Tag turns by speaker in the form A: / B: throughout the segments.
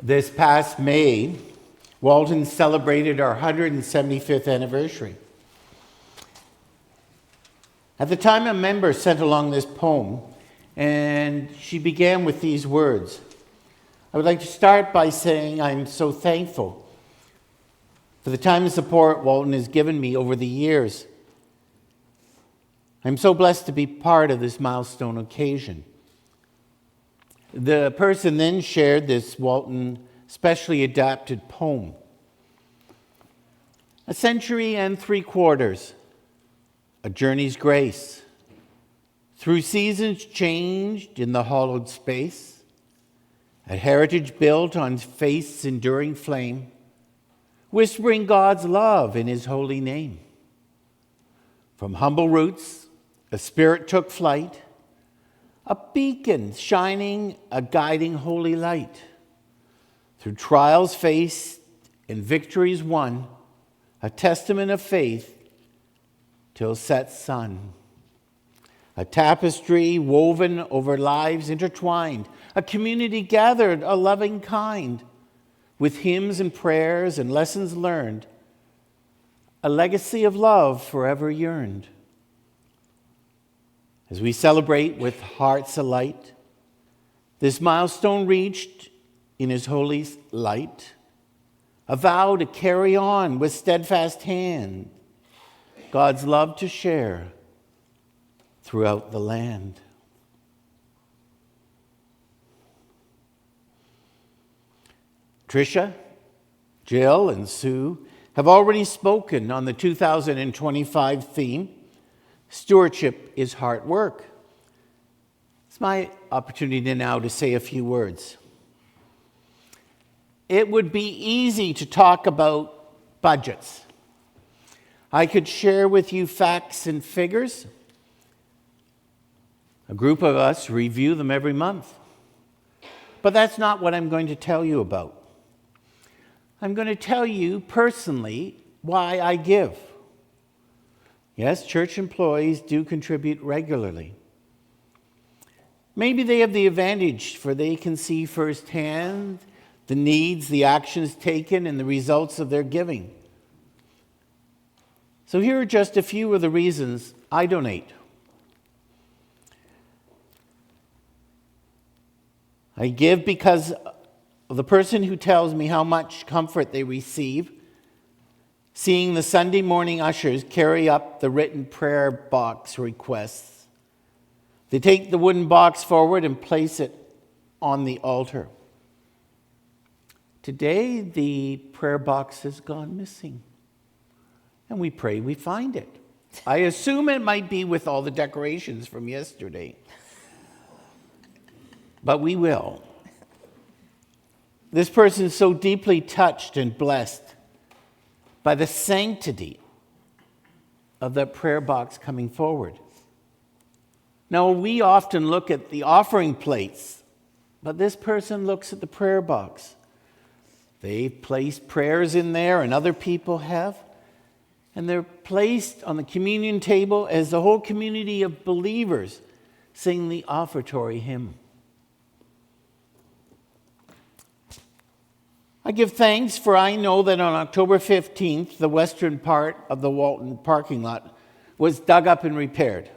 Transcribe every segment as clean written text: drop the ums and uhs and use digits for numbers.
A: This past May, Walton celebrated our 175th anniversary. At the time, a member sent along this poem, and she began with these words. I would like to start by saying I'm so thankful for the time and support Walton has given me over the years. I'm so blessed to be part of this milestone occasion. The person then shared this Walton specially adapted poem. A century and 3/4, a journey's grace, through seasons changed in the hollowed space, a heritage built on faith's enduring flame, whispering God's love in his holy name. From humble roots, a spirit took flight, a beacon shining a guiding holy light. Through trials faced and victories won, a testament of faith till set sun. A tapestry woven over lives intertwined, a community gathered, a loving kind, with hymns and prayers and lessons learned, a legacy of love forever yearned. As we celebrate with hearts alight, this milestone reached in his holy light, a vow to carry on with steadfast hand, God's love to share throughout the land. Tricia, Gill, and Sue have already spoken on the 2025 theme, Stewardship is Hard Work. It's my opportunity now to say a few words. It would be easy to talk about budgets. I could share with you facts and figures. A group of us review them every month. But that's not what I'm going to tell you about. I'm going to tell you personally why I give. Yes, church employees do contribute regularly. Maybe they have the advantage, for they can see firsthand the needs, the actions taken, and the results of their giving. So here are just a few of the reasons I donate. I give because of the person who tells me how much comfort they receive seeing the Sunday morning ushers carry up the written prayer box requests. They take the wooden box forward and place it on the altar. Today, the prayer box has gone missing, and we pray we find it. I assume it might be with all the decorations from yesterday, but we will. This person is so deeply touched and blessed by the sanctity of that prayer box coming forward. Now, we often look at the offering plates, but this person looks at the prayer box. They've placed prayers in there, and other people have, and they're placed on the communion table as the whole community of believers sing the offertory hymn. I give thanks, for I know that on October 15th, the western part of the Walton parking lot was dug up and repaired.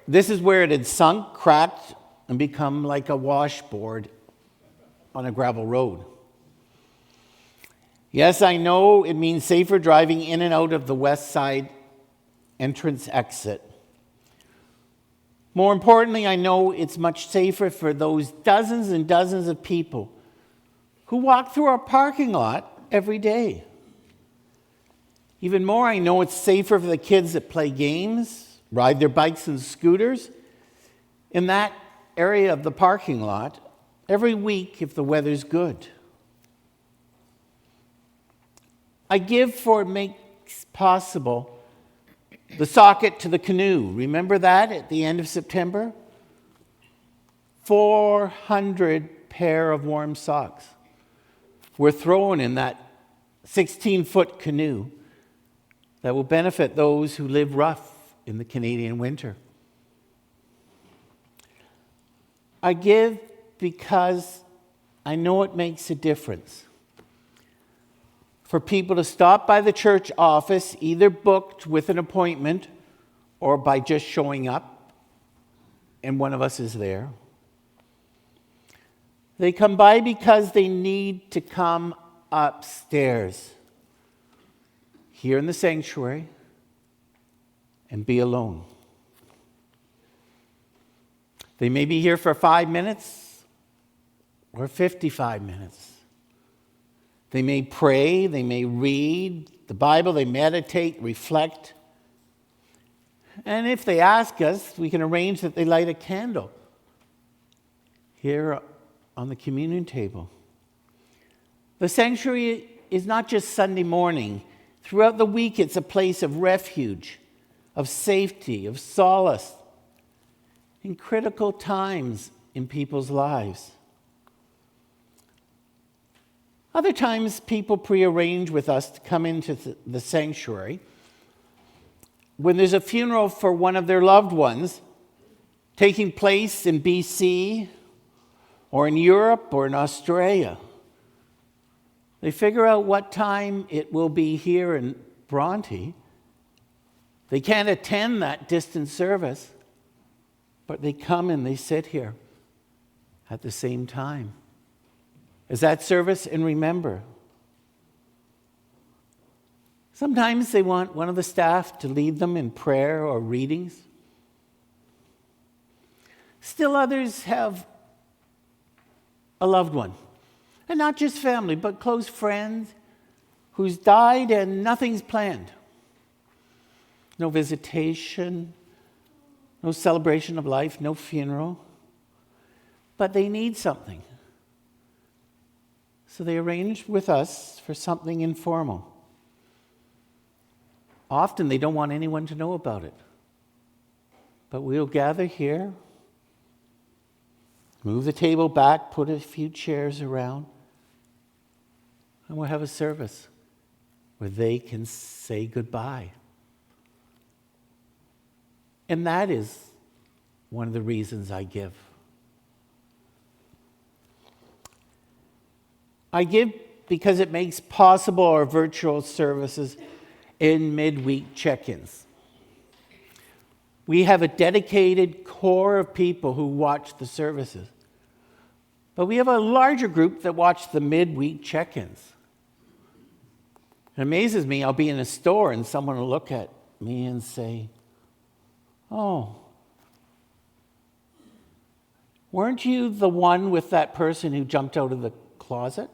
A: This is where it had sunk, cracked, and become like a washboard on a gravel road. Yes, I know it means safer driving in and out of the west side entrance exit. More importantly, I know it's much safer for those dozens and dozens of people who walk through our parking lot every day. Even more, I know it's safer for the kids that play games, ride their bikes and scooters in that area of the parking lot every week if the weather's good. I give for it makes possible the socket to the canoe. Remember that at the end of September? 400 pair of warm socks were thrown in that 16-foot canoe that will benefit those who live rough in the Canadian winter. I give because I know it makes a difference for people to stop by the church office, either booked with an appointment or by just showing up, and one of us is there. They come by because they need to come upstairs, here in the sanctuary, and be alone. They may be here for 5 minutes or 55 minutes. They may pray, they may read the Bible, they meditate, reflect. And if they ask us, we can arrange that they light a candle here on the communion table. The sanctuary is not just Sunday morning. Throughout the week, it's a place of refuge, of safety, of solace, in critical times in people's lives. Other times, people prearrange with us to come into the sanctuary when there's a funeral for one of their loved ones taking place in BC or in Europe or in Australia. They figure out what time it will be here in Bronte. They can't attend that distant service, but they come and they sit here at the same time as that service and remember. Sometimes they want one of the staff to lead them in prayer or readings. Still others have a loved one, and not just family, but close friends who's died and nothing's planned. No visitation, no celebration of life, no funeral, but they need something. So they arrange with us for something informal. Often they don't want anyone to know about it. But we'll gather here, move the table back, put a few chairs around, and we'll have a service where they can say goodbye. And that is one of the reasons I give. I give because it makes possible our virtual services in midweek check-ins. We have a dedicated core of people who watch the services. But we have a larger group that watch the midweek check-ins. It amazes me, I'll be in a store and someone will look at me and say, "Oh, weren't you the one with that person who jumped out of the closet?"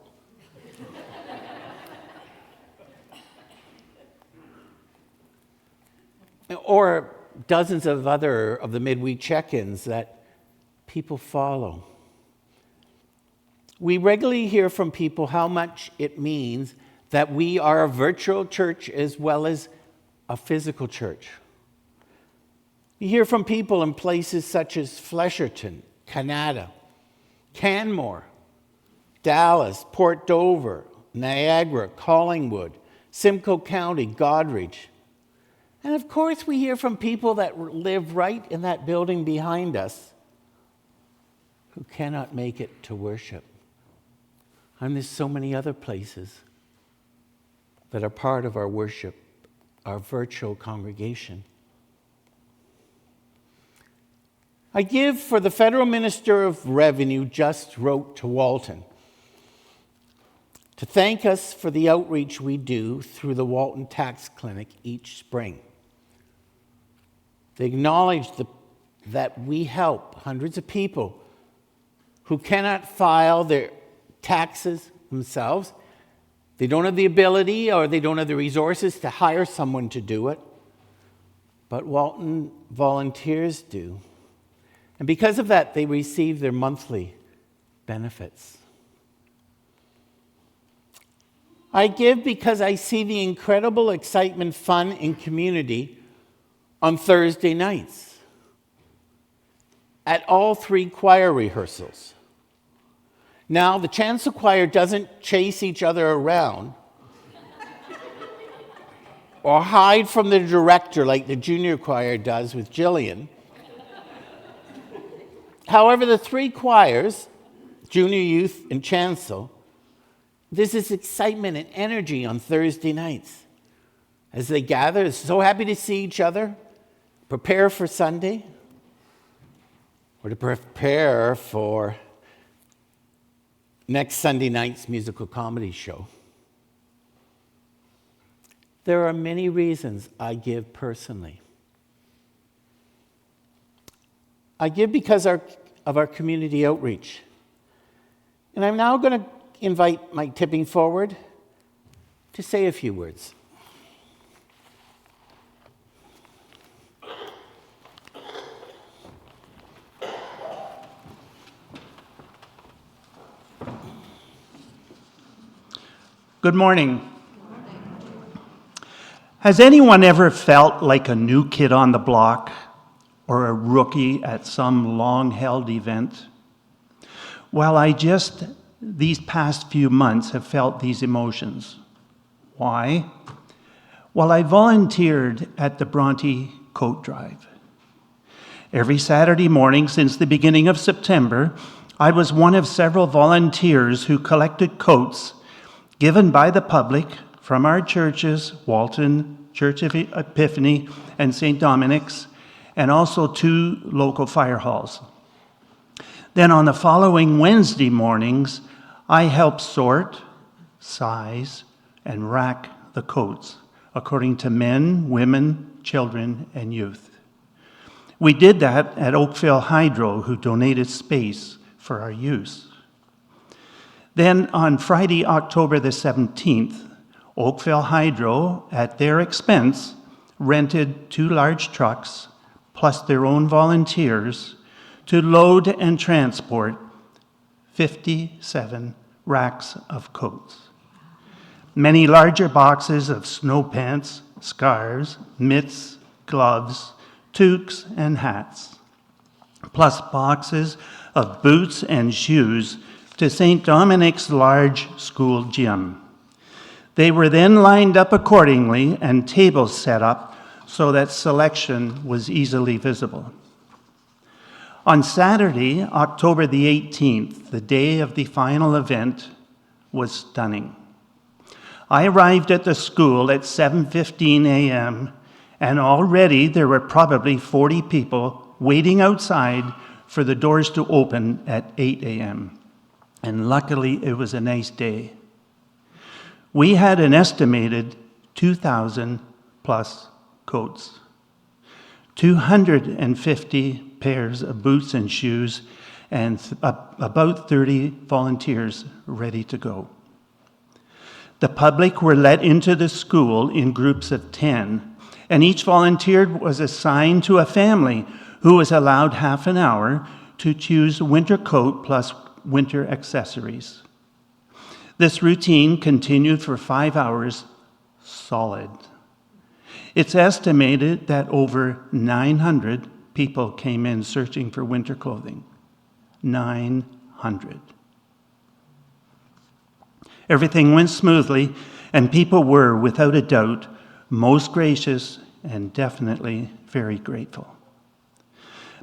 A: Or dozens of other of the midweek check-ins that people follow. We regularly hear from people how much it means that we are a virtual church as well as a physical church. We hear from people in places such as Flesherton, Canada, Canmore, Dallas, Port Dover, Niagara, Collingwood, Simcoe County, Goderich. And of course, we hear from people that live right in that building behind us who cannot make it to worship. And there's so many other places that are part of our worship, our virtual congregation. I give for the Federal Minister of Revenue just wrote to Walton to thank us for the outreach we do through the Walton Tax Clinic each spring. They acknowledge that we help hundreds of people who cannot file their taxes themselves. They don't have the ability or they don't have the resources to hire someone to do it. But Walton volunteers do. And because of that, they receive their monthly benefits. I give because I see the incredible excitement, fun, and community on Thursday nights at all 3 choir rehearsals. Now, the chancel choir doesn't chase each other around or hide from the director like the junior choir does with Jillian. However, the 3 choirs, junior youth in Chancel, there's this excitement and energy on Thursday nights as they gather, so happy to see each other, prepare for Sunday, or to prepare for next Sunday night's musical comedy show. There are many reasons I give personally. I give because of our community outreach. And I'm now going to invite Mike Tipping forward to say a few words.
B: Good morning. Has anyone ever felt like a new kid on the block or a rookie at some long-held event? Well, these past few months have felt these emotions. Why? Well, I volunteered at the Bronte Coat Drive. Every Saturday morning since the beginning of September, I was one of several volunteers who collected coats given by the public from our churches, Walton, Church of Epiphany, and St. Dominic's, and also 2 local fire halls. Then on the following Wednesday mornings, I helped sort, size, and rack the coats according to men, women, children, and youth. We did that at Oakville Hydro, who donated space for our use. Then on Friday, October the 17th, Oakville Hydro, at their expense, rented 2 large trucks, plus their own volunteers, to load and transport 57 racks of coats. Many larger boxes of snow pants, scarves, mitts, gloves, toques, and hats, plus boxes of boots and shoes to St. Dominic's large school gym. They were then lined up accordingly and tables set up so that selection was easily visible. On Saturday, October the 18th, the day of the final event, was stunning. I arrived at the school at 7:15 a.m., and already there were probably 40 people waiting outside for the doors to open at 8 a.m. And luckily, it was a nice day. We had an estimated 2,000 plus coats, 250 pairs of boots and shoes, and about 30 volunteers ready to go. The public were let into the school in groups of 10, and each volunteer was assigned to a family who was allowed half an hour to choose winter coat plus winter accessories. This routine continued for 5 hours solid. It's estimated that over 900 people came in searching for winter clothing. 900. Everything went smoothly, and people were, without a doubt, most gracious and definitely very grateful.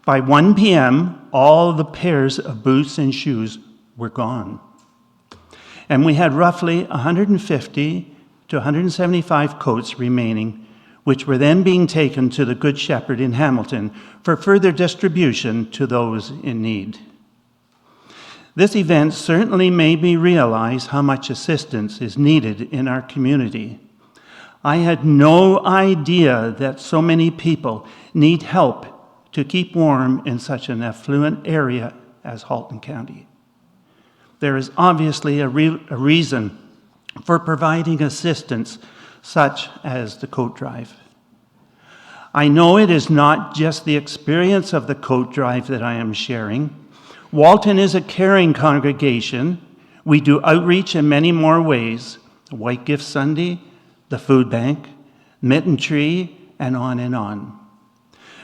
B: By 1 p.m., all the pairs of boots and shoes were gone. And we had roughly 150 to 175 coats remaining, which were then being taken to the Good Shepherd in Hamilton for further distribution to those in need. This event certainly made me realize how much assistance is needed in our community. I had no idea that so many people need help to keep warm in such an affluent area as Halton County. There is obviously a reason for providing assistance such as the coat drive. I know it is not just the experience of the coat drive that I am sharing. Walton is a caring congregation. We do outreach in many more ways: White Gift Sunday, the food bank, Mitten Tree, and on and on.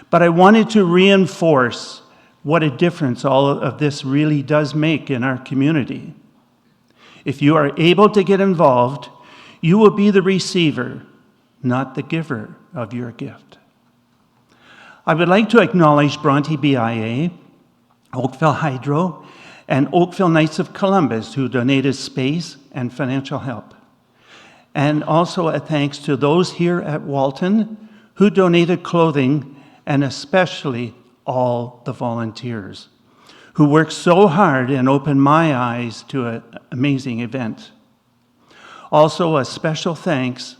B: But I wanted to reinforce what a difference all of this really does make in our community. If you are able to get involved, you will be the receiver, not the giver of your gift. I would like to acknowledge Bronte BIA, Oakville Hydro, and Oakville Knights of Columbus, who donated space and financial help. And also a thanks to those here at Walton who donated clothing, and especially all the volunteers who worked so hard and opened my eyes to an amazing event. Also, a special thanks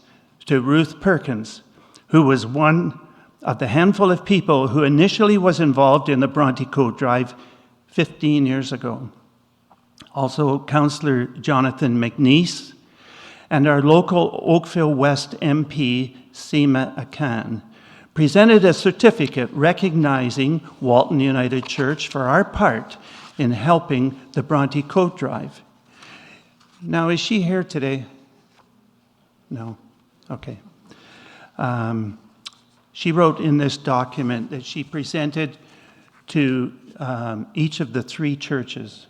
B: to Ruth Perkins, who was one of the handful of people who initially was involved in the Bronte Coat Drive 15 years ago. Also, Councillor Jonathan McNeese, and our local Oakville West MP, Seema Akan, presented a certificate recognizing Walton United Church for our part in helping the Bronte Coat Drive. Now, is she here today? No? Okay. She wrote in this document that she presented to each of the three churches.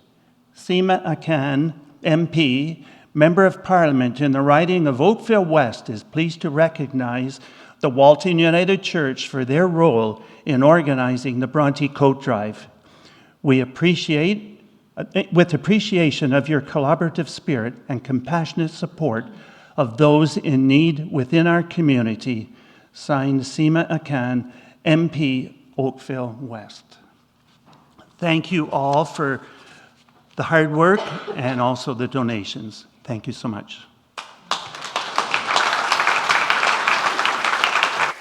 B: Seema Akan, MP, Member of Parliament in the riding of Oakville West, is pleased to recognize the Walton United Church for their role in organizing the Bronte Coat Drive. We appreciate, with appreciation of your collaborative spirit and compassionate support of those in need within our community, signed Seema Akan, MP, Oakville West. Thank you all for the hard work and also the donations. Thank you so much.